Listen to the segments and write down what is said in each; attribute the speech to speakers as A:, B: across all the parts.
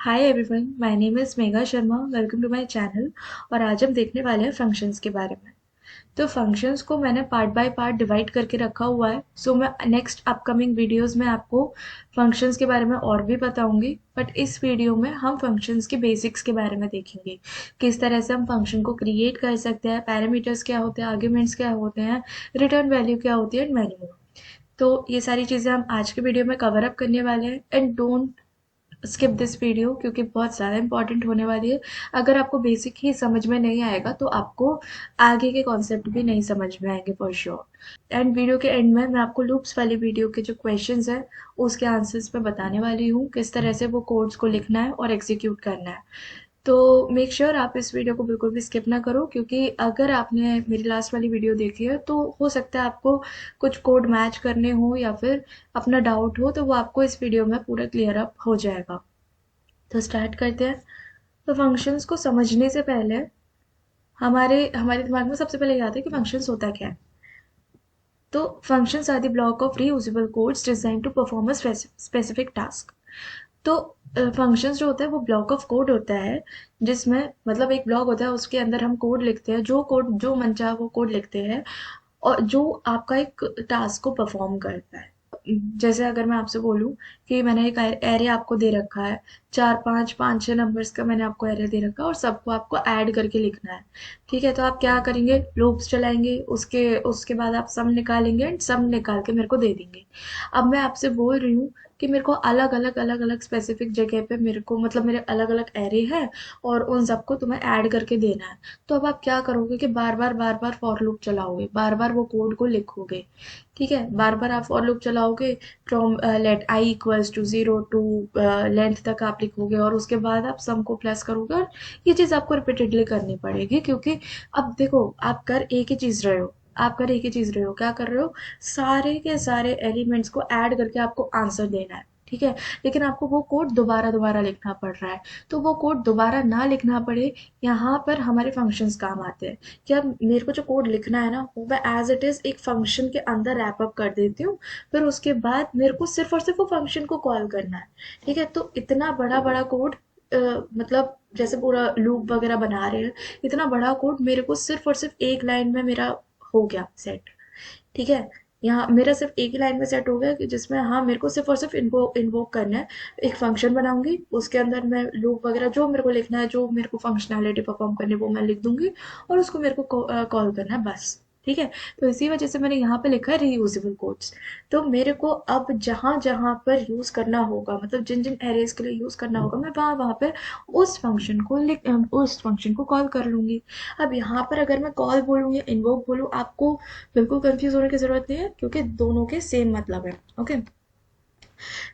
A: Hi everyone, my name is Megha Sharma. Welcome to my channel. और आज हम देखने वाले हैं फंक्शंस के बारे में। तो फंक्शंस को मैंने पार्ट बाय पार्ट डिवाइड करके रखा हुआ है। सो मैं नेक्स्ट अपकमिंग वीडियोस में आपको फंक्शंस के बारे में और भी बताऊंगी, बट इस वीडियो में हम फंक्शंस के बेसिक्स के बारे में देखेंगे। किस तरह से हम फंक्शन को क्रिएट कर सकते हैं, पैरामीटर्स क्या होते हैं, आर्ग्यूमेंट्स क्या होते हैं, रिटर्न वैल्यू क्या होती है, एंड मैनी मोर। तो ये सारी चीज़ें हम आज के वीडियो में कवर अप करने वाले हैं। And don't skip this video क्योंकि बहुत ज़्यादा इंपॉर्टेंट होने वाली है। अगर आपको बेसिक ही समझ में नहीं आएगा तो आपको आगे के कॉन्सेप्ट भी नहीं समझ में आएंगे फॉर श्योर। एंड वीडियो के एंड में मैं आपको लूप्स वाली वीडियो के जो क्वेश्चंस हैं उसके आंसर्स मैं बताने वाली हूँ, किस तरह से वो कोड्स को लिखना है और एग्जीक्यूट करना है। तो मेक श्योर आप इस वीडियो को बिल्कुल भी स्किप ना करो, क्योंकि अगर आपने मेरी लास्ट वाली वीडियो देखी है तो हो सकता है आपको कुछ कोड मैच करने हो या फिर अपना डाउट हो, तो वो आपको इस वीडियो में पूरा क्लियर अप हो जाएगा। तो स्टार्ट करते हैं। तो फंक्शंस को समझने से पहले हमारे हमारे दिमाग में सबसे पहले ये आता है कि फंक्शंस होता क्या है। तो functions are the block of reusable codes design to perform a specific task. तो फंक्शंस जो होता है वो ब्लॉक ऑफ कोड होता है, जिसमें मतलब एक ब्लॉक होता है, उसके अंदर हम कोड लिखते हैं, जो कोड जो मन चाहा वो कोड लिखते हैं, और जो आपका एक टास्क को परफॉर्म करता है। जैसे अगर मैं आपसे बोलूँ कि मैंने एक एरे आपको दे रखा है, चार पाँच पाँच छः नंबर्स का मैंने आपको एरे दे रखा है और सबको आपको ऐड करके लिखना है। ठीक है, तो आप क्या करेंगे, लूप्स चलाएंगे, उसके उसके बाद आप सम निकालेंगे एंड सम निकाल के मेरे को दे देंगे। अब मैं आपसे बोल रही हूँ कि मेरे को अलग अलग स्पेसिफिक जगह पे मेरे को मतलब मेरे अलग अलग एरे हैं और उन सबको तुम्हें ऐड करके देना है। तो अब आप क्या करोगे कि बार बार फॉर लूप चलाओगे, बार बार वो कोड को लिखोगे। ठीक है, बार बार आप फॉर लूप चलाओगे, from let i equals to 0 to length तक आप लिखोगे, और उसके बाद आप सम को प्लस करोगे। और ये चीज़ आपको रिपीटेडली करनी पड़ेगी, क्योंकि अब देखो, आप कर एक ही चीज़ रहे हो। आप कर एक ही चीज़ रहे हो, क्या कर रहे हो, सारे के सारे एलिमेंट्स को ऐड करके आपको आंसर देना है। ठीक है, लेकिन आपको वो कोड दोबारा दोबारा लिखना पड़ रहा है। तो वो कोड दोबारा ना लिखना पड़े, यहाँ पर हमारे फंक्शंस काम आते हैं। कि अब मेरे को जो कोड लिखना है ना, वो मैं एज इट इज़ एक फंक्शन के अंदर रैप अप कर देती हूँ। फिर उसके बाद मेरे को सिर्फ और सिर्फ वो फंक्शन को कॉल करना है। ठीक है, तो इतना बड़ा बड़ा कोड, मतलब जैसे पूरा लूप वगैरह बना रहे हैं, इतना बड़ा कोड मेरे को सिर्फ और सिर्फ एक लाइन में मेरा हो गया सेट। ठीक है, यहाँ मेरा सिर्फ एक ही लाइन में सेट हो गया कि जिसमें हाँ मेरे को सिर्फ और सिर्फ इन्वोक करना है। एक फंक्शन बनाऊंगी, उसके अंदर मैं लूप वगैरह जो मेरे को लिखना है, जो मेरे को फंक्शनैलिटी परफॉर्म करनी है वो मैं लिख दूंगी, और उसको मेरे को कॉल करना है बस। ठीक है, तो इसी वजह से मैंने यहाँ पे लिखा है रीयूजेबल कोड्स। तो मेरे को अब जहाँ जहाँ पर यूज करना होगा, मतलब जिन जिन एरेज के लिए यूज करना होगा, मैं वहाँ वहाँ पे उस फंक्शन को कॉल कर लूंगी। अब यहाँ पर अगर मैं कॉल बोलूँ या इन्वोक बोलूँ, आपको बिल्कुल कंफ्यूज होने की जरूरत नहीं है, क्योंकि दोनों के सेम मतलब है। Okay.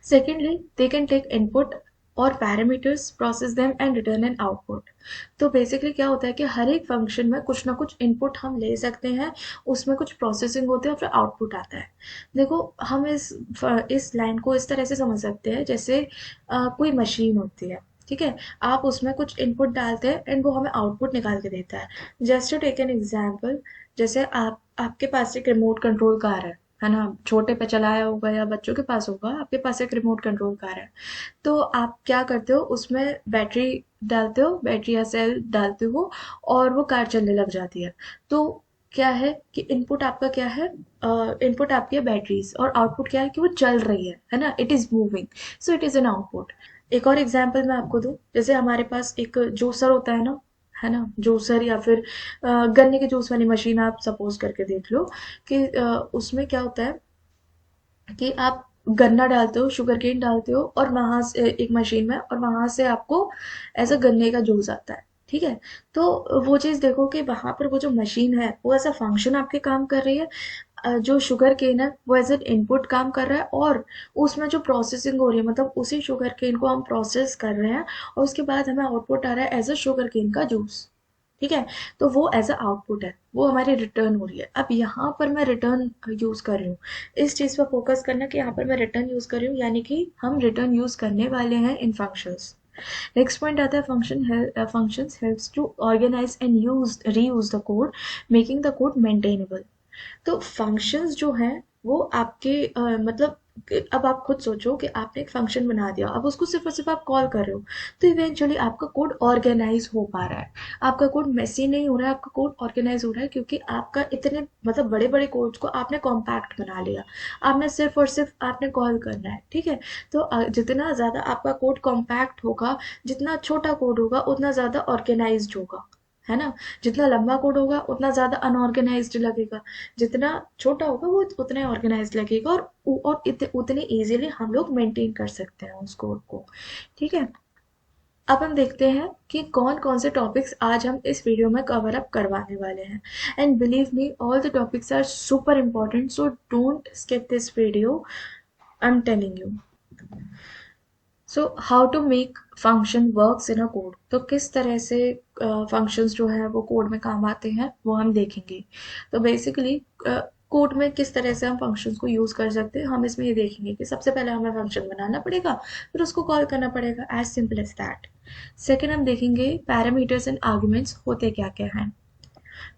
A: Secondly, they can take input और parameters, process them and return an output. तो बेसिकली क्या होता है कि हर एक फंक्शन में कुछ ना कुछ इनपुट हम ले सकते हैं, उसमें कुछ प्रोसेसिंग होती है और फिर आउटपुट आता है। देखो, हम इस लाइन को इस तरह से समझ सकते हैं, जैसे कोई मशीन होती है। ठीक है, आप उसमें कुछ इनपुट डालते हैं एंड वो हमें आउटपुट निकाल के देता है। Just to take an example, जैसे आपके पास एक रिमोट कंट्रोल कार है ना, छोटे पे चलाया होगा या बच्चों के पास होगा, आपके पास एक रिमोट कंट्रोल कार है। तो आप क्या करते हो, उसमें बैटरी डालते हो, बैटरी या सेल डालते हो, और वो कार चलने लग जाती है। तो क्या है कि इनपुट आपका क्या है, इनपुट आपकी है बैटरीज, और आउटपुट क्या है कि वो चल रही है ना, it is moving. So it is an output. एक और एग्जांपल मैं आपको दूं, जैसे हमारे पास एक जूसर होता है ना, जूसर या फिर गन्ने के जूस वाली मशीन आप सपोज करके देख लो कि उसमें क्या होता है कि आप गन्ना डालते हो, शुगर केन डालते हो, और वहां से एक मशीन में, और वहां से आपको ऐसा गन्ने का जूस आता है। ठीक है, तो वो चीज देखो कि वहां पर वो जो मशीन है वो ऐसा फंक्शन आपके काम कर रही है। जो शुगर केन है वो एज एन इनपुट काम कर रहा है, और उसमें जो प्रोसेसिंग हो रही है, मतलब उसी शुगर केन को हम प्रोसेस कर रहे हैं, और उसके बाद हमें आउटपुट आ रहा है एज अ शुगर केन का जूस। ठीक है, तो वो एज अ आउटपुट है, वो हमारी रिटर्न हो रही है। अब यहाँ पर मैं रिटर्न यूज कर रही हूँ, इस चीज पर फोकस करना कि यहाँ पर मैं रिटर्न यूज कर रही हूँ, यानी कि हम रिटर्न यूज करने वाले हैं इन फंक्शंस। नेक्स्ट पॉइंट आता है functions helps to organise and use reuse the code, making the code maintainable. तो फंक्शंस जो हैं वो आपके मतलब अब आप खुद सोचो कि आपने एक फंक्शन बना दिया, अब उसको सिर्फ और सिर्फ आप कॉल कर रहे हो, तो इवेंचुअली आपका कोड ऑर्गेनाइज हो पा रहा है, आपका कोड मेसी नहीं हो रहा है, आपका कोड ऑर्गेनाइज हो रहा है, क्योंकि आपका इतने मतलब बड़े बड़े कोड्स को आपने कॉम्पैक्ट बना लिया, आपने सिर्फ और सिर्फ आपने कॉल करना है। ठीक है, तो जितना ज़्यादा आपका कोड कॉम्पैक्ट होगा, जितना छोटा कोड होगा उतना ज़्यादा ऑर्गेनाइज्ड होगा, है ना। जितना लंबा कोड होगा उतना ज़्यादा अनऑर्गेनाइज्ड लगेगा, जितना छोटा होगा वो उतना ऑर्गेनाइज्ड लगेगा, और उतने इजीली हम लोग मेंटेन कर सकते हैं उस कोड को। ठीक है, अब हम देखते हैं कि कौन कौन से टॉपिक्स आज हम इस वीडियो में कवर अप करवाने वाले हैं। And believe me, all the topics are super important, so don't skip this video, I am telling you. So how to make function works in a code, तो किस तरह से फंक्शंस जो है वो कोड में काम आते हैं वो हम देखेंगे। तो बेसिकली कोड में किस तरह से हम फंक्शंस को यूज़ कर सकते हैं, हम इसमें ये देखेंगे कि सबसे पहले हमें फंक्शन बनाना पड़ेगा, फिर उसको कॉल करना पड़ेगा, as simple as that. Second, हम देखेंगे पैरामीटर्स एंड आर्गुमेंट्स होते क्या क्या हैं।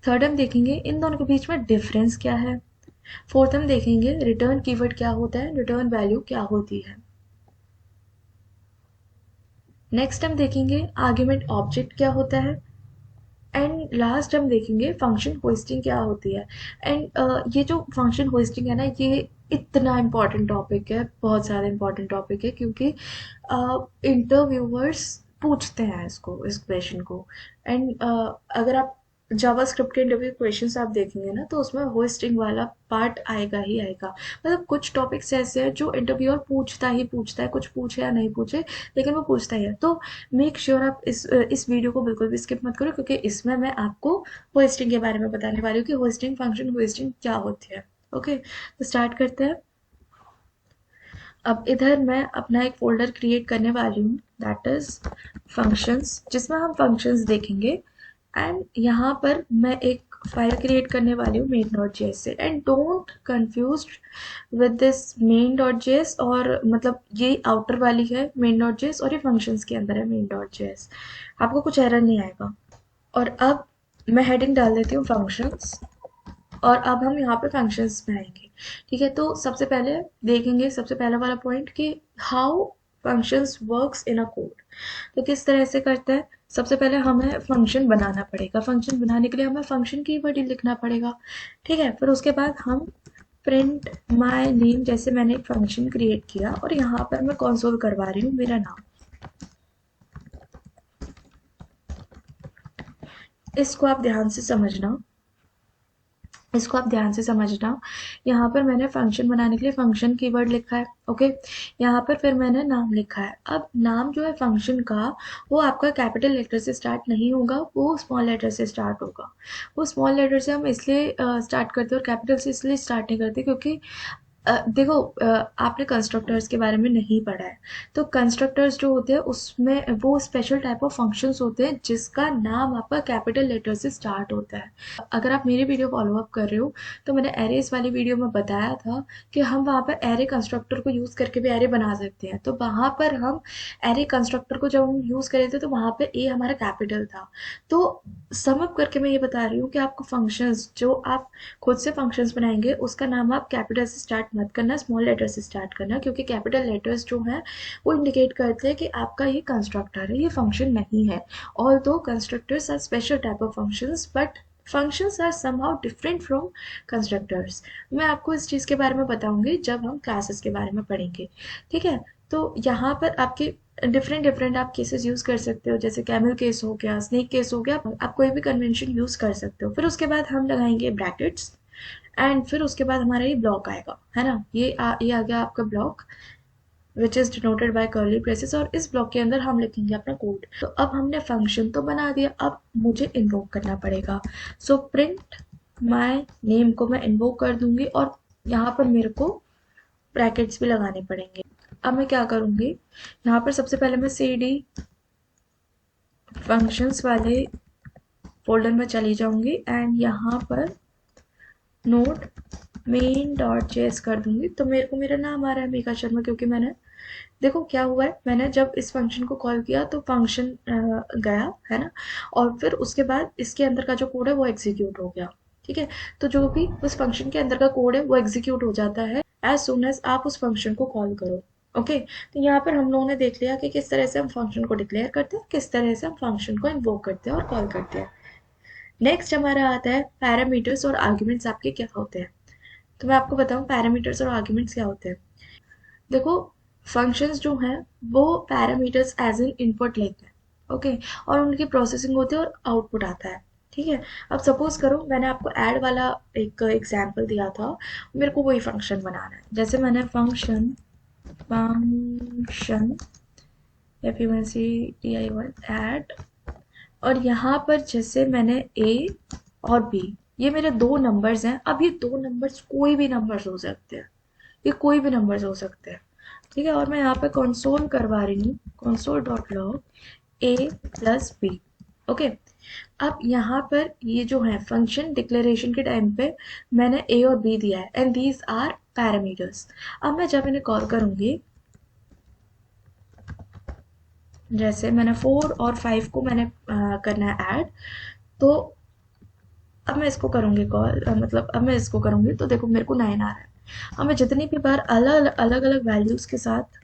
A: थर्ड, हम देखेंगे इन दोनों के बीच में डिफरेंस क्या है। फोर्थ, हम देखेंगे रिटर्न कीवर्ड क्या होता है, रिटर्न वैल्यू क्या होती है। नेक्स्ट हम देखेंगे आर्ग्यूमेंट ऑब्जेक्ट क्या होता है। एंड लास्ट हम देखेंगे फंक्शन होस्टिंग क्या होती है। एंड ये जो फंक्शन होस्टिंग है ना, ये इतना इम्पॉर्टेंट टॉपिक है, बहुत ज़्यादा इम्पॉर्टेंट टॉपिक है, क्योंकि इंटरव्यूअर्स पूछते हैं इसको, इस क्वेश्चन को। एंड अगर आप जावास्क्रिप्ट के इंटरव्यू क्वेश्चंस आप देखेंगे ना, तो उसमें होस्टिंग वाला पार्ट आएगा ही आएगा। मतलब कुछ टॉपिक्स ऐसे हैं जो इंटरव्यूअर पूछता ही पूछता है, कुछ पूछे या नहीं पूछे, लेकिन वो पूछता ही है। तो मेक श्योर आप इस वीडियो को बिल्कुल भी स्किप मत करो, क्योंकि इसमें मैं आपको होस्टिंग के बारे में बताने वाली हूँ कि होस्टिंग फंक्शन होस्टिंग क्या होती है। ओके, तो स्टार्ट करते हैं। अब इधर मैं अपना एक फ़ोल्डर क्रिएट करने वाली हूँ, दैट इज़ फंक्शंस, जिसमें हम फंक्शंस देखेंगे। एंड यहाँ पर मैं एक फाइल क्रिएट करने वाली हूँ मेन डॉट जे एस से। And don't confuse with this main dot J S, और मतलब ये आउटर वाली है मेन डॉट जे एस, और ये फंक्शंस के अंदर है मेन डॉट जे एस, आपको कुछ एरर नहीं आएगा। और अब मैं हेडिंग डाल देती हूँ फंक्शंस, और अब हम यहाँ पे फंक्शंस में आएंगे। ठीक है, तो सबसे पहले देखेंगे सबसे पहला वाला पॉइंट कि how functions works in a code. तो किस तरह से करता है, सबसे पहले हमें फंक्शन बनाना पड़ेगा, फंक्शन बनाने के लिए हमें फंक्शन कीवर्ड ही लिखना पड़ेगा। ठीक है, फिर उसके बाद हम प्रिंट माय नेम, जैसे मैंने एक फंक्शन क्रिएट किया और यहाँ पर मैं कंसोल करवा रही हूँ मेरा नाम। इसको आप ध्यान से समझना, इसको आप ध्यान से समझना। यहाँ पर मैंने फंक्शन बनाने के लिए फंक्शन कीवर्ड लिखा है। ओके, यहाँ पर फिर मैंने नाम लिखा है। अब नाम जो है फंक्शन का, वो आपका कैपिटल लेटर से स्टार्ट नहीं होगा, वो स्मॉल लेटर से स्टार्ट होगा। वो स्मॉल लेटर से हम इसलिए स्टार्ट करते हैं और कैपिटल से इसलिए स्टार्ट नहीं करते, क्योंकि देखो, आपने कंस्ट्रक्टर्स के बारे में नहीं पढ़ा है। तो कंस्ट्रक्टर्स जो होते हैं उसमें वो स्पेशल टाइप ऑफ फंक्शंस होते हैं जिसका नाम आपका कैपिटल लेटर से स्टार्ट होता है। अगर आप मेरी वीडियो फॉलो अप कर रहे हो, तो मैंने एरेज वाली वीडियो में बताया था कि हम वहाँ पर एरे कंस्ट्रक्टर को यूज़ करके भी एरे बना सकते हैं। तो वहाँ पर हम एरे कंस्ट्रक्टर को जब हम यूज़ करे थे, तो वहाँ पर ए हमारा कैपिटल था। तो सम अप करके मैं ये बता रही हूँ कि आपको फंक्शंस जो आप खुद से फंक्शंस बनाएंगे, उसका नाम आप कैपिटल से स्टार्ट मत करना, स्मॉल लेटर से स्टार्ट करना, क्योंकि कैपिटल लेटर्स जो हैं वो इंडिकेट करते हैं कि आपका ये कंस्ट्रक्टर है, ये फंक्शन नहीं है। Although constructors are special type of functions, but functions are somehow different from constructors. मैं आपको इस चीज़ के बारे में बताऊंगी जब हम क्लासेस के बारे में पढ़ेंगे। ठीक है, तो यहाँ पर आपके डिफरेंट डिफरेंट आप केसेस यूज़ कर सकते हो, जैसे कैमल केस हो गया, स्नेक केस हो गया, आप कोई भी कन्वेंशन यूज़ कर सकते हो। फिर उसके बाद हम लगाएंगे ब्रैकेट्स, एंड फिर उसके बाद हमारा ये ब्लॉक आएगा, है ना। ये आ गया आपका block, which is denoted by curly braces, और इस ब्लॉक के अंदर हम लिखेंगे अपना कोड। तो अब हमने फंक्शन तो बना दिया, अब मुझे इन्वोक करना पड़ेगा। सो प्रिंट माय नेम को मैं इन्वोक कर दूंगी, और यहाँ पर मेरे को ब्रैकेट्स भी लगाने पड़ेंगे। अब मैं क्या करूँगी, यहाँ पर सबसे पहले मैं सी डी फंक्शंस वाले फोल्डर में चली जाऊंगी, एंड यहाँ पर नोट मेन डॉट जेएस कर दूंगी। तो मेरे को मेरा नाम आ रहा है मेघा शर्मा, क्योंकि मैंने, देखो क्या हुआ है, मैंने जब इस फंक्शन को कॉल किया तो फंक्शन गया, है ना, और फिर उसके बाद इसके अंदर का जो कोड है वो एग्जीक्यूट हो गया। ठीक है, तो जो भी उस फंक्शन के अंदर का कोड है वो एग्जीक्यूट हो जाता है एज सुन एज आप उस फंक्शन को कॉल करो। ओके, तो यहाँ पर हम लोगों ने देख लिया कि किस तरह से हम फंक्शन को डिक्लेयर करते हैं, किस तरह से हम फंक्शन को इन्वोक करते हैं और कॉल करते हैं। नेक्स्ट हमारा आता है पैरामीटर्स और आर्ग्यूमेंट्स आपके क्या होते हैं। तो मैं आपको बताऊं पैरामीटर्स और आर्ग्यूमेंट्स क्या होते हैं। देखो, फंक्शंस जो हैं वो पैरामीटर्स एज एन इनपुट लेते हैं। ओके, और उनकी प्रोसेसिंग होती है और आउटपुट आता है। ठीक है, अब सपोज करो मैंने आपको ऐड वाला एक एग्जांपल दिया था, मेरे को वही फंक्शन बनाना है। जैसे मैंने फंक्शन फंक्शन FUNCTION ऐड, और यहाँ पर जैसे मैंने ए और बी, ये मेरे दो नंबर्स हैं। अब ये दो नंबर्स कोई भी नंबर्स हो सकते हैं, ये कोई भी नंबर्स हो सकते हैं। ठीक है, और मैं यहाँ पे कंसोल करवा रही हूँ, कंसोल डॉट लॉग ए प्लस बी। ओके, अब यहाँ पर ये जो है फंक्शन डिक्लेरेशन के टाइम पे मैंने ए और बी दिया है एंड दीज आर पैरामीटर्स। अब मैं जब इन्हें कॉल करूंगी, जैसे मैंने 4 और 5 को मैंने करना है ऐड, तो अब मैं इसको करूंगी कॉल, मतलब अब मैं इसको करूंगी तो देखो मेरे को 9 आ रहा है। अब मैं जितनी भी बार अलग अलग अलग वैल्यूज के साथ,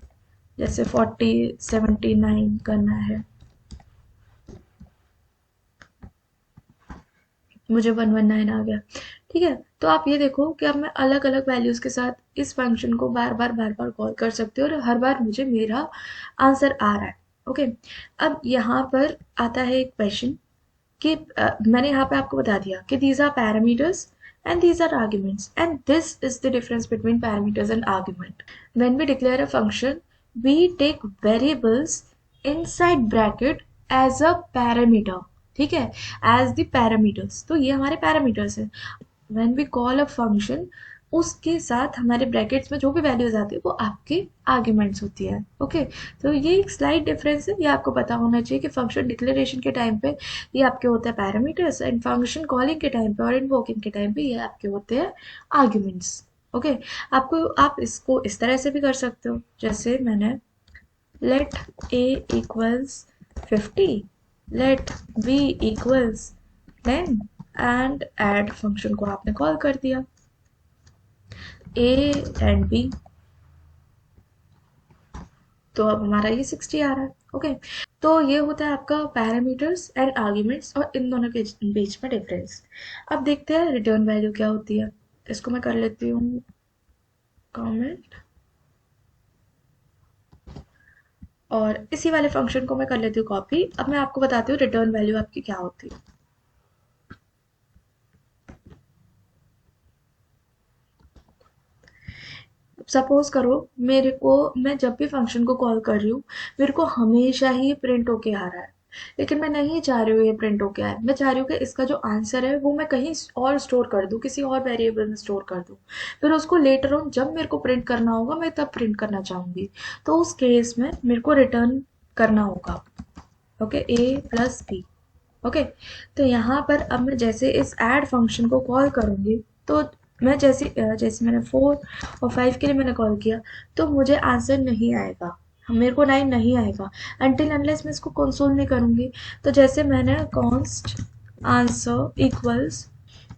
A: जैसे 40 79 करना है, मुझे 119 आ गया। ठीक है, तो आप ये देखो कि अब मैं अलग अलग वैल्यूज के साथ इस फंक्शन को बार बार कॉल कर सकती हूँ और हर बार मुझे मेरा आंसर आ रहा है। ओके, अब यहाँ पर आता है एक क्वेश्चन कि मैंने यहाँ पे आपको बता दिया कि these are parameters and these are arguments, and this is the difference between parameters and argument. When we declare a function, we take variables inside bracket as a parameter. ठीक है, as the parameters, तो ये हमारे parameters हैं। When we call a function, उसके साथ हमारे brackets में जो भी वैल्यूज आती है वो आपके आर्ग्यूमेंट्स होती है। ओके, तो ये एक स्लाइट डिफरेंस है, ये आपको पता होना चाहिए कि फंक्शन डिक्लेरेशन के टाइम पे ये आपके होते हैं पैरामीटर्स, एंड फंक्शन कॉलिंग के टाइम पे और इन्वोकिंग के टाइम पे ये आपके होते हैं आर्ग्यूमेंट्स। ओके, आपको आप इसको इस तरह से भी कर सकते हो, जैसे मैंने let a equals 50, let b equals 10, and add function को आपने कॉल कर दिया a एंड b, तो अब हमारा ये 60 आ रहा है। ओके, तो ये होता है आपका पैरामीटर्स एंड आर्ग्यूमेंट्स और इन दोनों के बीच में डिफरेंस। अब देखते हैं रिटर्न वैल्यू क्या होती है। इसको मैं कर लेती हूँ कमेंट, और इसी वाले फंक्शन को मैं कर लेती हूँ कॉपी। अब मैं आपको बताती हूँ रिटर्न वैल्यू आपकी क्या होती है। सपोज करो मेरे को, मैं जब भी फंक्शन को कॉल कर रही हूँ मेरे को हमेशा ही प्रिंट होके आ रहा है, लेकिन मैं नहीं चाह रही हूँ ये प्रिंट होके आए। मैं चाह रही हूँ कि इसका जो आंसर है वो मैं कहीं और स्टोर कर दूँ, किसी और वेरिएबल में स्टोर कर दूँ, फिर उसको लेटर ऑन जब मेरे को प्रिंट करना होगा मैं तब प्रिंट करना चाहूँगी। तो उस केस में मेरे को रिटर्न करना होगा ओके ए प्लस बी। ओके, तो यहाँ पर अब मैं जैसे इस ऐड फंक्शन को कॉल करूँगी, तो मैं जैसे मैंने 4 और 5 के लिए मैंने कॉल किया, तो मुझे आंसर नहीं आएगा, मेरे को 9 नहीं आएगा अनटिल अनलेस मैं इसको कंसोल नहीं करूँगी। तो जैसे मैंने कॉन्स्ट आंसर इक्वल्स,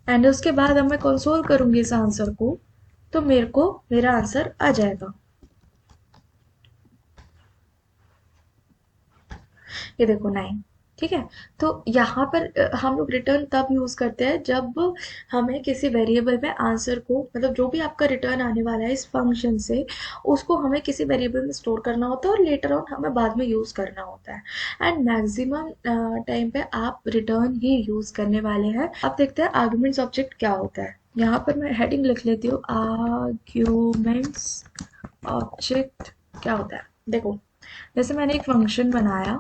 A: एंड उसके बाद अब मैं कंसोल करूँगी इस आंसर को, तो मेरे को मेरा आंसर आ जाएगा। ये देखो 9। ठीक है, तो यहाँ पर हम लोग रिटर्न तब यूज करते हैं जब हमें किसी वेरिएबल में आंसर को, मतलब जो भी आपका रिटर्न आने वाला है इस फंक्शन से, उसको हमें किसी वेरिएबल में स्टोर करना होता है और लेटर ऑन हमें बाद में यूज करना होता है। एंड मैक्सिमम टाइम पे आप रिटर्न ही यूज करने वाले हैं। अब देखते हैं आर्ग्यूमेंट्स ऑब्जेक्ट क्या होता है। यहाँ पर मैं हेडिंग लिख लेती हूँ, आर्ग्यूमेंट्स ऑब्जेक्ट क्या होता है। देखो, जैसे मैंने एक फंक्शन बनाया,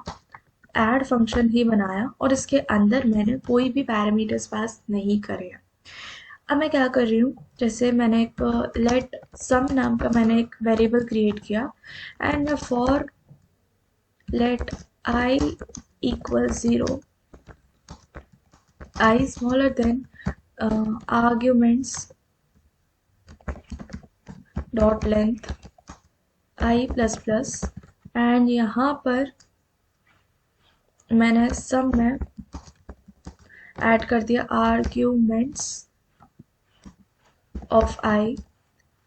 A: ऐड फंक्शन ही बनाया, और इसके अंदर मैंने कोई भी पैरामीटर्स पास नहीं करे हैं। अब मैं क्या कर रही हूँ, जैसे मैंने एक लेट सम नाम का मैंने एक वेरिएबल क्रिएट किया, एंड मैं for let i equal 0, i smaller than arguments dot length i plus plus, and यहाँ पर मैंने सम में ऐड कर दिया आर्ग्यूमेंट्स ऑफ आई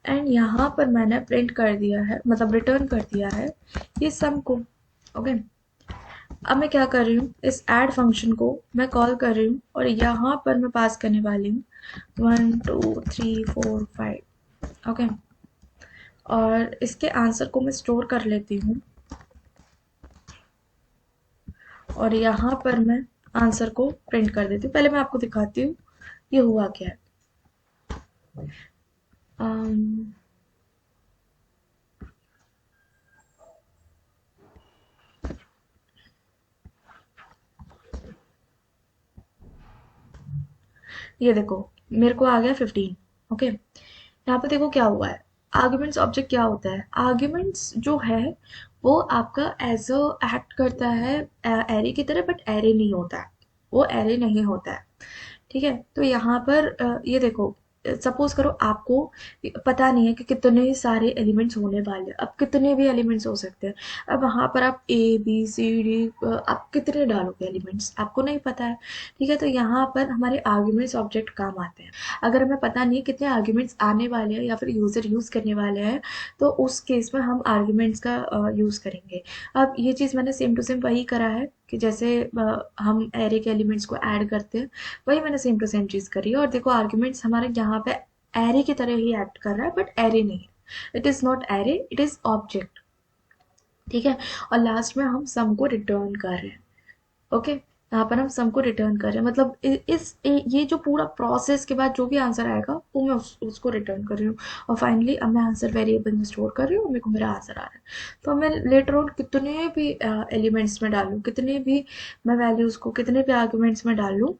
A: एंड यहाँ पर मैंने प्रिंट कर दिया है, मतलब रिटर्न कर दिया है ये सम को। ओके, अब मैं क्या कर रही हूँ, इस ऐड फंक्शन को मैं कॉल कर रही हूँ और यहाँ पर मैं पास करने वाली हूँ 1 2 3 4 5। ओके, और इसके आंसर को मैं स्टोर कर लेती हूँ और यहाँ पर मैं आंसर को प्रिंट कर देती हूँ। पहले मैं आपको दिखाती हूँ ये हुआ क्या है। अम, ये देखो मेरे को आ गया 15। ओके, यहाँ पे देखो क्या हुआ है। आर्ग्यूमेंट्स ऑब्जेक्ट क्या होता है, आर्ग्यूमेंट्स जो है वो आपका एज अ एक्ट करता है एरे की तरह, बट एरे नहीं होता है, वो एरे नहीं होता है। ठीक है, तो यहाँ पर ये देखो, सपोज करो आपको पता नहीं है कि कितने सारे एलिमेंट्स होने वाले हैं, अब कितने भी एलिमेंट्स हो सकते हैं। अब वहाँ पर आप ए बी सी डी आप कितने डालोगे एलिमेंट्स, आपको नहीं पता है। ठीक है, तो यहाँ पर हमारे आर्ग्यूमेंट्स ऑब्जेक्ट काम आते हैं। अगर हमें पता नहीं है कितने आर्ग्यूमेंट्स आने वाले हैं या फिर यूजर यूज करने वाले हैं, तो उस केस में हम आर्ग्यूमेंट्स का यूज करेंगे। अब ये चीज़ मैंने सेम टू सेम वही करा है कि जैसे हम एरे के एलिमेंट्स को ऐड करते हैं, वही मैंने सेम टू सेम चीज़ करी है। और देखो आर्ग्यूमेंट्स हमारे यहाँ पे एरे की तरह ही एक्ट कर रहा है, बट एरे नहीं है, it is not array, it is object. ठीक है, और लास्ट में हम सम को रिटर्न कर रहे हैं। ओके, यहाँ पर हम सम को रिटर्न कर रहे हैं, मतलब ये जो पूरा प्रोसेस के बाद जो भी आंसर आएगा वो मैं उसको रिटर्न कर रही हूँ। और फाइनली अब मैं आंसर वेरिएबल में स्टोर कर रही हूँ, मेरे को मेरा आंसर आ रहा है। तो मैं लेटर ऑन कितने भी एलिमेंट्स में डालूँ, कितने भी मैं वैल्यूज़ को कितने भी आर्ग्यूमेंट्स में डालूँ,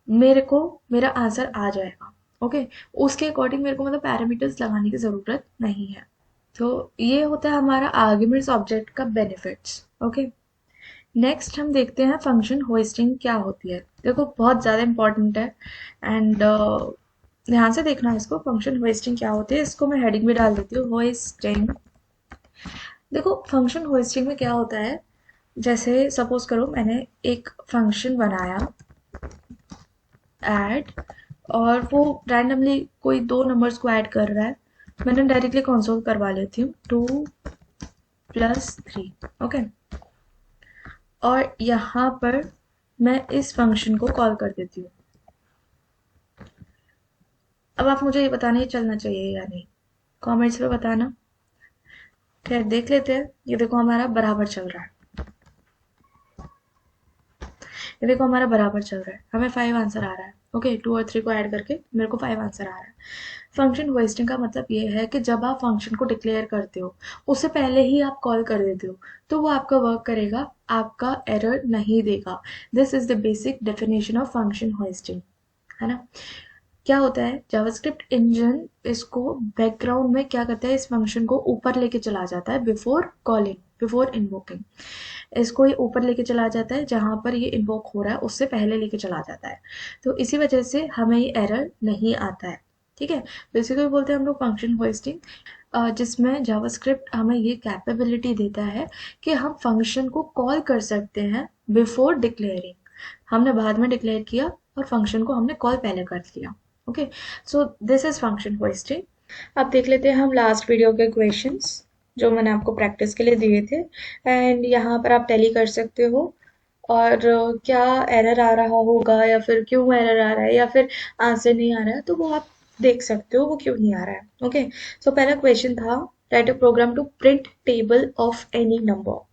A: मेरे को मेरा आंसर आ जाएगा। ओके, उसके अकॉर्डिंग मेरे को मतलब पैरामीटर्स लगाने की ज़रूरत नहीं है। तो ये होता है हमारा आर्ग्यूमेंट्स ऑब्जेक्ट का बेनिफिट्स। ओके, नेक्स्ट हम देखते हैं फंक्शन होस्टिंग क्या होती है। देखो बहुत ज़्यादा इंपॉर्टेंट है एंड ध्यान से देखना है इसको। फंक्शन होस्टिंग क्या होती है, इसको मैं हेडिंग भी डाल देती हूँ, होस्टिंग। देखो फंक्शन होस्टिंग में क्या होता है, जैसे सपोज करो मैंने एक फंक्शन बनाया ऐड, और वो रैंडमली कोई दो नंबर्स को ऐड कर रहा है। मैंने डायरेक्टली कंसोल करवा लेती हूँ 2+3। ओके, और यहाँ पर मैं इस फंक्शन को कॉल कर देती हूँ। अब आप मुझे ये बताना, ये चलना चाहिए या नहीं, कमेंट्स में बताना। खैर देख लेते हैं, ये देखो हमारा बराबर चल रहा है, ये देखो हमारा बराबर चल रहा है, हमें 5 आंसर आ रहा है। ओके, 2 और 3 को ऐड करके मेरे को 5 आंसर आ रहा है। फंक्शन होस्टिंग का मतलब ये है कि जब आप फंक्शन को डिक्लेयर करते हो, उससे पहले ही आप कॉल कर देते हो, तो वो आपका वर्क करेगा, आपका एरर नहीं देगा। This is the basic definition of function hosting, है ना। क्या होता है, जावास्क्रिप्ट इंजन इसको बैकग्राउंड में क्या करता है, इस फंक्शन को ऊपर लेके चला जाता है बिफोर कॉलिंग, बिफोर इन्वोकिंग। इसको ये ऊपर लेके चला जाता है, जहां पर ये इन्वोक हो रहा है उससे पहले लेके चला जाता है। तो इसी वजह से हमें ये एरर नहीं आता है। ठीक है, बेसिकली बोलते हैं हम लोग फंक्शन होस्टिंग, जिसमें जावास्क्रिप्ट हमें ये कैपेबिलिटी देता है कि हम फंक्शन को कॉल कर सकते हैं बिफोर डिक्लेयरिंग। हमने बाद में डिक्लेयर किया और फंक्शन को हमने कॉल पहले कर लिया। Okay, so this is function hosting. अब देख लेते हैं हम लास्ट वीडियो के क्वेश्चंस जो मैंने आपको प्रैक्टिस के लिए दिए थे। एंड यहाँ पर आप टैली कर सकते हो, और क्या एरर आ रहा होगा या फिर क्यों एरर आ रहा है या फिर आंसर नहीं आ रहा है, तो वो आप देख सकते हो वो क्यों नहीं आ रहा है। ओके, सो पहला क्वेश्चन था write a program to print table of any number.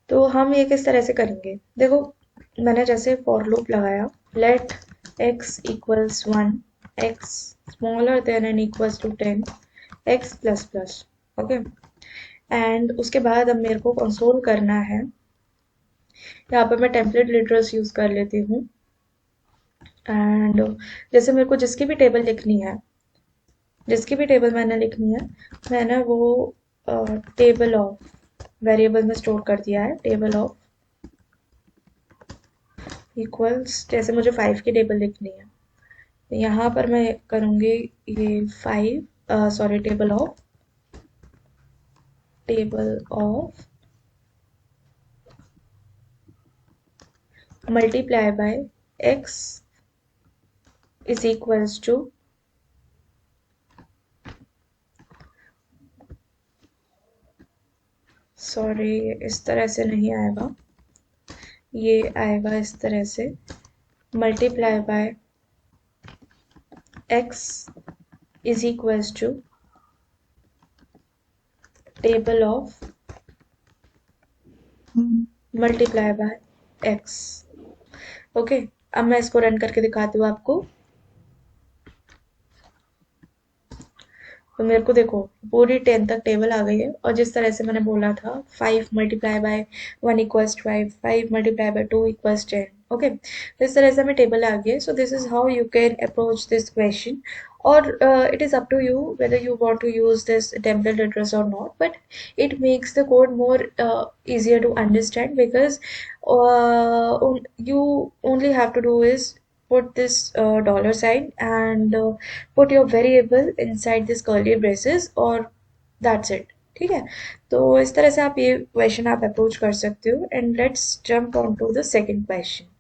A: तो हम ये किस तरह से करेंगे, देखो मैंने जैसे फॉर लूप लगाया, let x equals 1, x smaller than and equals to 10, x plus plus. Okay, and उसके बाद अब मेरे को कंसोल करना है। यहाँ पर मैं टेम्पलेट लिटरल्स यूज कर लेती हूँ। एंड जैसे मेरे को जिसकी भी टेबल लिखनी है, जिसकी भी टेबल मैंने लिखनी है, मैंने वो टेबल ऑफ वेरिएबल में स्टोर कर दिया है, टेबल ऑफ इक्वल्स, जैसे मुझे 5 की टेबल लिखनी है, यहाँ पर मैं करूँगी ये 5, sorry table of multiply by x is equals to sorry, इस तरह से नहीं आएगा, ये आएगा इस तरह से, multiply by x is equals to table of multiply by x। Okay, अब मैं इसको रन करके दिखाती हूँ आपको। तो मेरे को देखो पूरी 10 तक टेबल आ गई है, और जिस तरह से मैंने बोला था 5 multiply by 1 equals 5, 5 multiply by 2 equals 10। Okay, तो इस तरह से हमें टेबल आ गई है। So this is how you can approach this question, और it is up to you whether you want to use this template address or not, but it makes the code more easier to understand, because you only have to do is put this dollar sign and put your variable inside this curly braces, और that's it। ठीक है, तो इस तरह से आप ये question आप अप्रोच कर सकते हो। And let's jump on to the second question,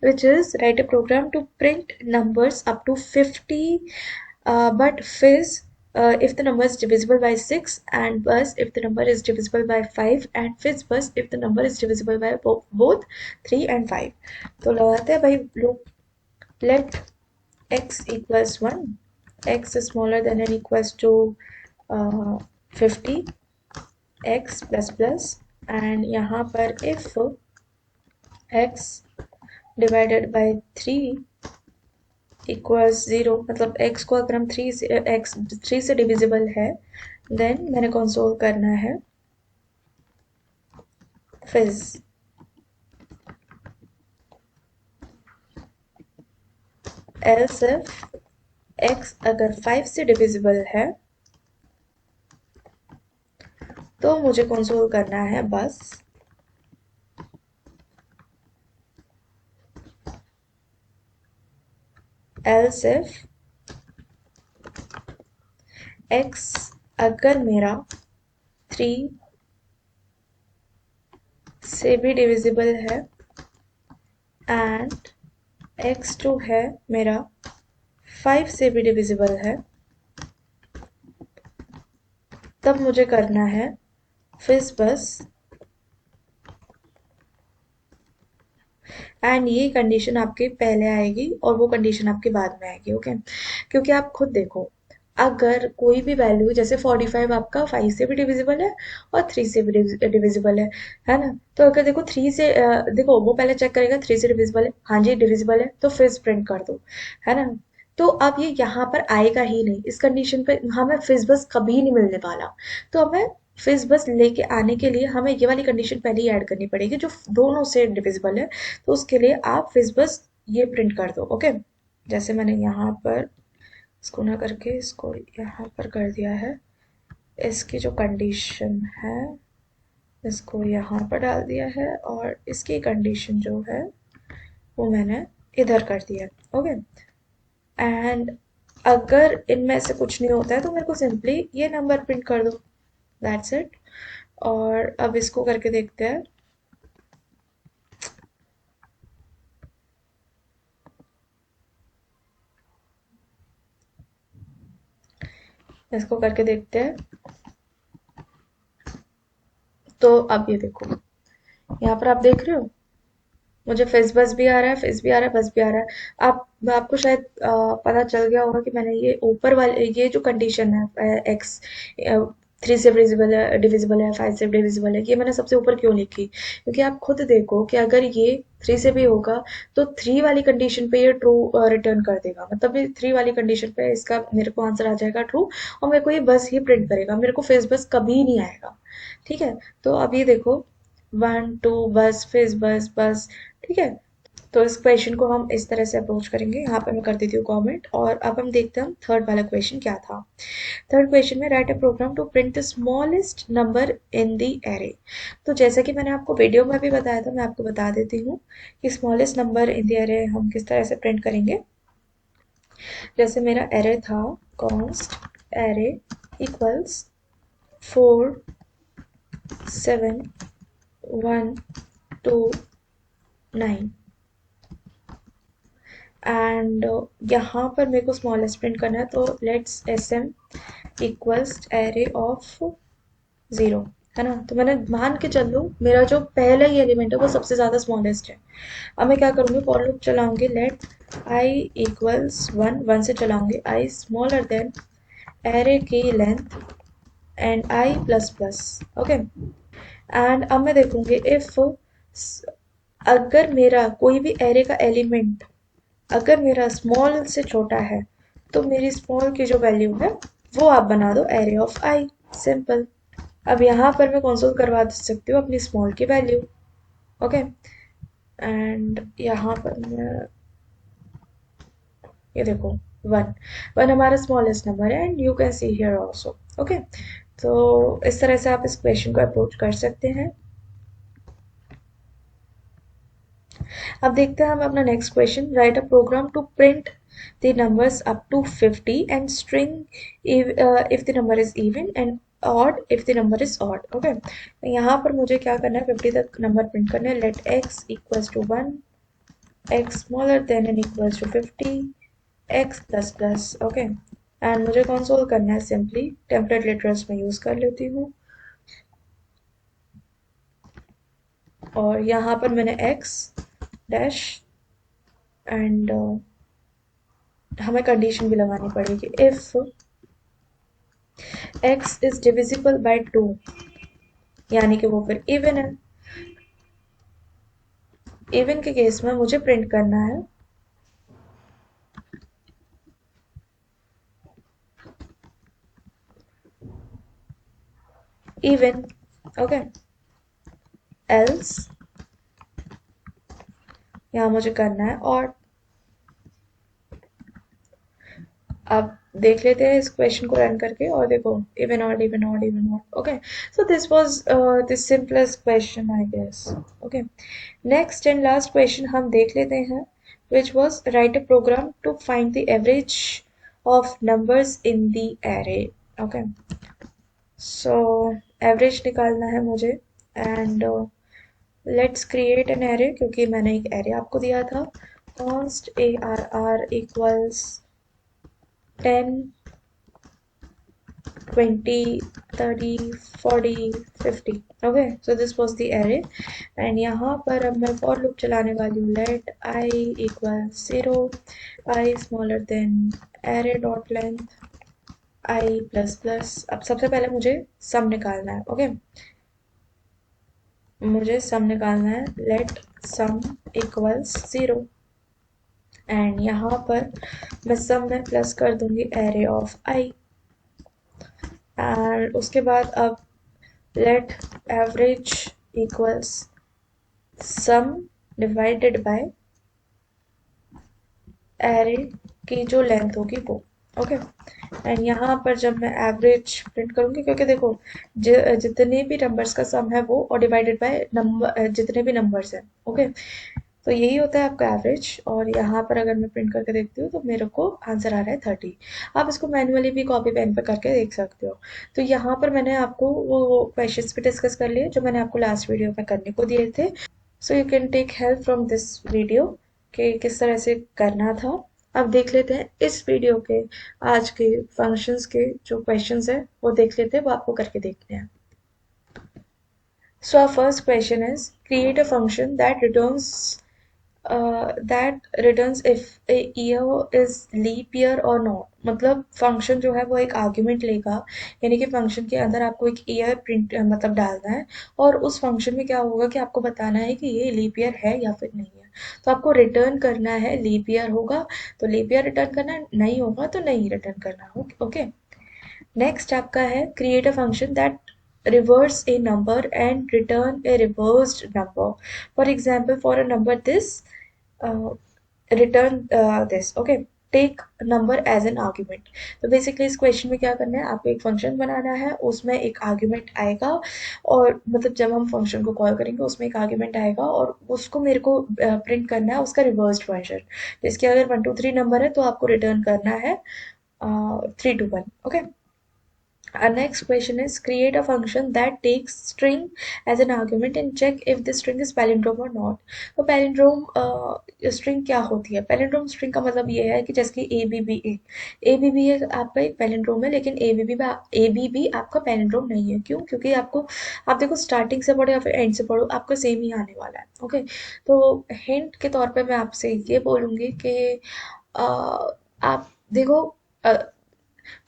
A: which is write a program to print numbers up to 50, but fizz if the number is divisible by 6, and buzz if the number is divisible by 5, and fizz buzz if the number is divisible by both 3 and 5। तो लगाते हैं भाई लोग, let x equals 1, x is smaller than and equals to 50, x plus plus, and यहाँ पर if x divided by 3 equals 0, मतलब x को अगर हम 3 से x 3 से डिविजिबल है, देन मैंने कंसोल करना है फिज। एल्स इफ x अगर 5 से डिविजिबल है तो मुझे कंसोल करना है बस एल्स इफ x अगर मेरा 3 से भी डिविजिबल है एंड x2 है मेरा 5 से भी डिविजिबल है, तब मुझे करना है फिज बस, एंड ये कंडीशन आपके पहले आएगी और वो कंडीशन आपके बाद में आएगी। ओके, क्योंकि आप खुद देखो, अगर कोई भी वैल्यू जैसे 45 आपका 5 से भी डिविजिबल है और 3 से भी डिविजिबल है ना, तो अगर देखो 3 से देखो वो पहले चेक करेगा 3 से डिविजिबल है, हाँ जी डिविजिबल है, तो फिर प्रिंट कर दो, है ना। तो अब ये यहाँ पर आएगा ही नहीं, इस कंडीशन पे हमें फिज बस कभी नहीं मिलने वाला। तो हमें फिज बस लेके आने के लिए हमें ये वाली कंडीशन पहले ही ऐड करनी पड़ेगी जो दोनों से डिविजिबल है। तो उसके लिए आप फिज बस ये प्रिंट कर दो। ओके, जैसे मैंने यहाँ पर इसको ना करके इसको यहाँ पर कर दिया है, इसकी जो कंडीशन है इसको यहाँ पर डाल दिया है, और इसकी कंडीशन जो है वो मैंने इधर कर दिया। ओके, एंड अगर इनमें से कुछ नहीं होता है तो मेरे को सिंपली ये नंबर प्रिंट कर दो, दैट्स इट। और अब इसको करके देखते हैं। इसको करके देखते हैं। तो अब ये देखो, यहाँ पर आप देख रहे हो मुझे फिज बस भी आ रहा है, फिज भी आ रहा है, बस भी आ रहा है। आपको शायद पता चल गया होगा कि मैंने ये ऊपर वाले ये जो कंडीशन है एक्स 3 से डिविजिबल है 5 से डिविजिबल है, ये मैंने सबसे ऊपर क्यों लिखी, क्योंकि आप खुद देखो कि अगर ये 3 से भी होगा तो 3 वाली कंडीशन पे ये ट्रू रिटर्न कर देगा, मतलब ये 3 वाली कंडीशन पे इसका मेरे को आंसर आ जाएगा ट्रू, और मेरे को ये बस ही प्रिंट करेगा, मेरे को फिज बस कभी नहीं आएगा। ठीक है, तो अब ये देखो 1 2 बस फिज बस बस। ठीक है, तो इस क्वेश्चन को हम इस तरह से अप्रोच करेंगे। यहाँ पे मैं कर देती हूँ कमेंट, और अब हम देखते हैं हम थर्ड वाला क्वेश्चन क्या था। थर्ड क्वेश्चन में write a program to print the smallest number in the array. तो जैसा कि मैंने आपको वीडियो में भी बताया था, मैं आपको बता देती हूँ कि smallest number in the array हम किस तरह से प्रिंट करेंगे। जैसे मेरा एरे था कॉन्स्ट एरे इक्वल्स 4 7 1 2 9, एंड यहाँ पर मेरे को स्मॉलेस्ट प्रिंट करना है, तो let's S M equals array of 0। है ना। तो मैंने मान के चल लूँ मेरा जो पहला ही एलिमेंट है वो सबसे ज़्यादा स्मॉलेस्ट है। अब मैं क्या करूँगी, फॉर लूप चलाऊंगी, let i equals one, one से चलाऊंगी, आई स्मॉलर देन एरे की length and i plus plus. Okay, and अब मैं देखूंगी इफ अगर मेरा कोई भी एरे का एलिमेंट अगर मेरा स्मॉल से छोटा है तो मेरी स्मॉल की जो वैल्यू है वो आप बना दो एरे ऑफ आई। सिंपल। अब यहाँ पर मैं कंसोल करवा सकती हूँ अपनी स्मॉल की वैल्यू। ओके, एंड यहाँ पर मैं ये देखो, वन, वन हमारा स्मॉलेस्ट नंबर है and you can see here also. Okay, तो इस तरह से आप इस क्वेश्चन को अप्रोच कर सकते हैं। अब देखते हैं हम अपना next question, write a program to print the numbers up to 50 and string if the number is even and odd if the number is odd। Okay, तो यहाँ पर मुझे क्या करना है, 50 तक नंबर प्रिंट करना है। Let x equals to 1, x smaller than and equals to 50, x plus plus. Okay, and मुझे कंसोल करना है, सिंपली टेम्पलेट लिटरल्स में यूज कर लेती हूँ और यहाँ पर मैंने x डैश एंड हमें कंडीशन भी लगानी पड़ेगी, if x is divisible by 2, यानी कि वो फिर इवन है। इवन के केस में मुझे प्रिंट करना है इवन। ओके, एल्स यहाँ मुझे करना है और अब देख लेते हैं इस क्वेश्चन को रन करके और देखो, even odd even odd even odd. Okay, so this was the simplest question I guess. Okay, next and last question हम देख लेते हैं, which was write a program to find the average of numbers in the array। okay, so average निकालना है मुझे and let's create an array, क्योंकि मैंने एक एरे आपको दिया था, const arr equals 10 20 30 40 50। Okay, so this was the array and यहाँ पर अब मैं फॉर लूप चलाने वाली हूँ, let i equal 0, i smaller than array dot length i plus plus. अब सबसे पहले मुझे सम निकालना है। ओके, मुझे सम निकालना है, लेट सम इक्वल्स 0 एंड यहाँ पर मैं सम में प्लस कर दूंगी एरे ऑफ आई एंड उसके बाद अब let average equals sum divided by array की जो लेंथ होगी वो। ओके, एंड यहाँ पर जब मैं एवरेज प्रिंट करूंगी, क्योंकि देखो जितने भी नंबर्स का सम है वो और डिवाइडेड बाय नंबर जितने भी नंबर्स हैं। ओके, तो यही होता है आपका एवरेज और यहाँ पर अगर मैं प्रिंट करके देखती हूँ तो मेरे को आंसर आ रहा है 30। आप इसको मैनुअली भी कॉपी पेन पे करके देख सकते हो। तो यहाँ पर मैंने आपको वो क्वेश्चंस भी डिस्कस कर लिए जो मैंने आपको लास्ट वीडियो में करने को दिए थे। So you can take help from this video कि किस तरह से करना था। अब देख लेते हैं इस वीडियो के आज के फंक्शंस के जो क्वेश्चंस है वो देख लेते हैं, वो आपको करके देखने हैं। So our first question is, create a function that returns if a year is leap year or not। मतलब फंक्शन जो है वो एक आर्ग्यूमेंट लेगा, यानी कि फंक्शन के अंदर आपको एक ईयर प्रिंट मतलब डालना है और उस फंक्शन में क्या होगा कि आपको बताना है कि ये लीप ईयर है या फिर नहीं है। तो आपको रिटर्न करना है, लीप ईयर होगा तो लीप ईयर रिटर्न करना है, नहीं होगा तो नहीं रिटर्न करना। ओके, नेक्स्ट आपका है, create a function that reverse a number and return a reversed number। For example, for a number this, uh, return this। okay, take number as an argument. तो बेसिकली इस question में क्या करना है, आपको एक फंक्शन बनाना है, उसमें एक आर्ग्यूमेंट आएगा और मतलब जब हम फंक्शन को कॉल करेंगे उसमें एक आर्ग्यूमेंट आएगा और उसको मेरे को प्रिंट करना है उसका रिवर्स्ड वर्जन। जिसके अगर 1 2 3 नंबर है तो आपको रिटर्न करना है 3 2 1। Okay, Our next question is create a function that takes string as an argument and check if the string is palindrome or not. तो पैलिंड्रोम स्ट्रिंग क्या होती है? पैलिंड्रोम स्ट्रिंग का मतलब ये है कि जैसे कि ए बी बी आपका एक पैलिंड्रोम है, लेकिन ए बी बी आपका पैलिंड्रोम नहीं है। क्यों? क्योंकि आपको, आप देखो स्टार्टिंग से पढ़ो या फिर एंड से पढ़ो, आपको सेम ही आने वाला है। ओके, तो हिंट के तौर पे मैं आपसे ये बोलूँगी कि आप देखो,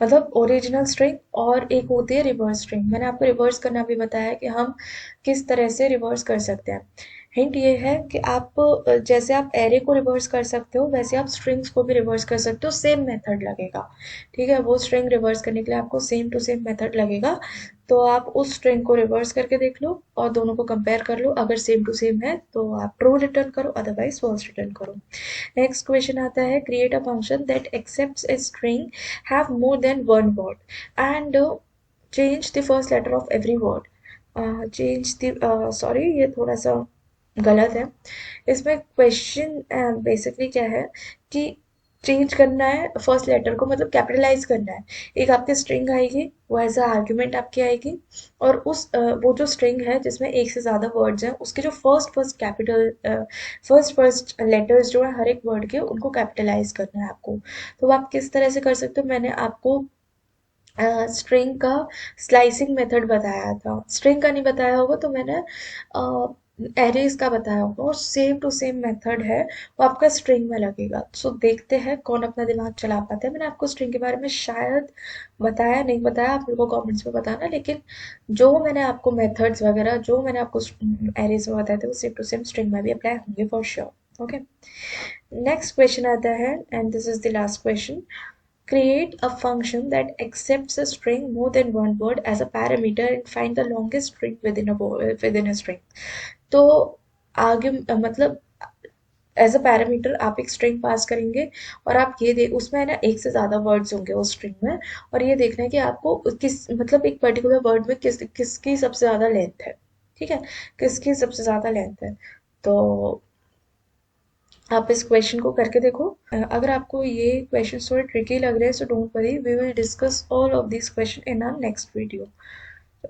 A: मतलब ओरिजिनल स्ट्रिंग और एक होती है रिवर्स स्ट्रिंग। मैंने आपको रिवर्स करना भी बताया कि हम किस तरह से रिवर्स कर सकते हैं। हिंट ये है कि आप जैसे आप एरे को रिवर्स कर सकते हो, वैसे आप स्ट्रिंग्स को भी रिवर्स कर सकते हो, सेम मेथड लगेगा। ठीक है, वो स्ट्रिंग रिवर्स करने के लिए आपको सेम टू सेम मेथड लगेगा। तो आप उस स्ट्रिंग को रिवर्स करके देख लो और दोनों को कंपेयर कर लो, अगर सेम टू सेम है तो आप ट्रू रिटर्न करो, अदरवाइज फॉल्स रिटर्न करो। नेक्स्ट क्वेश्चन आता है create a function that accepts a string have more than one word and change the first letter of every word. Change the sorry, ये थोड़ा सा गलत है। इसमें क्वेश्चन बेसिकली क्या है कि चेंज करना है फर्स्ट लेटर को, मतलब कैपिटलाइज करना है। एक आपकी स्ट्रिंग आएगी, वो एज अ आर्ग्यूमेंट आपकी आएगी, और उस वो जो स्ट्रिंग है जिसमें एक से ज़्यादा वर्ड्स हैं, उसके जो first first capital first letters जो है हर एक वर्ड के, उनको कैपिटलाइज करना है आपको। तो आप किस तरह से कर सकते हो, मैंने आपको स्ट्रिंग का स्लाइसिंग मेथड बताया था। स्ट्रिंग का नहीं बताया होगा तो मैंने एरेज का बताया होगा, और सेम टू सेम मेथड है, वो आपका स्ट्रिंग में लगेगा। सो देखते हैं कौन अपना दिमाग चला पाता है। मैंने आपको स्ट्रिंग के बारे में शायद बताया, नहीं बताया, आप लोगों को कमेंट्स में बताना, लेकिन जो मैंने आपको मेथड्स वगैरह जो मैंने आपको एरेज में बताए थे, वो सेम टू सेम स्ट्रिंग में भी अप्लाई होंगे for sure. Okay, next question आता है, and this is the last question. Create a function that accepts a string more than one word as a parameter and find the longest string within a string. तो आगे मतलब as a parameter आप एक string pass करेंगे, और आप ये देख, उसमें है ना एक से ज्यादा वर्ड्स होंगे उस स्ट्रिंग में, और ये देखना है कि आपको किस, मतलब एक पर्टिकुलर वर्ड में किसकी सबसे ज्यादा लेंथ है। ठीक है, किसकी सबसे ज्यादा लेंथ है। तो आप इस क्वेश्चन को करके देखो। अगर आपको ये क्वेश्चन थोड़े ट्रिकी लग रहे हैं, so don't worry, we will discuss all of this question in our next video.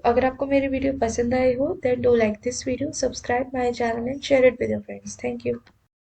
A: अगर आपको मेरी वीडियो पसंद आई हो, then do like this video, subscribe my channel and share it with your friends. Thank you.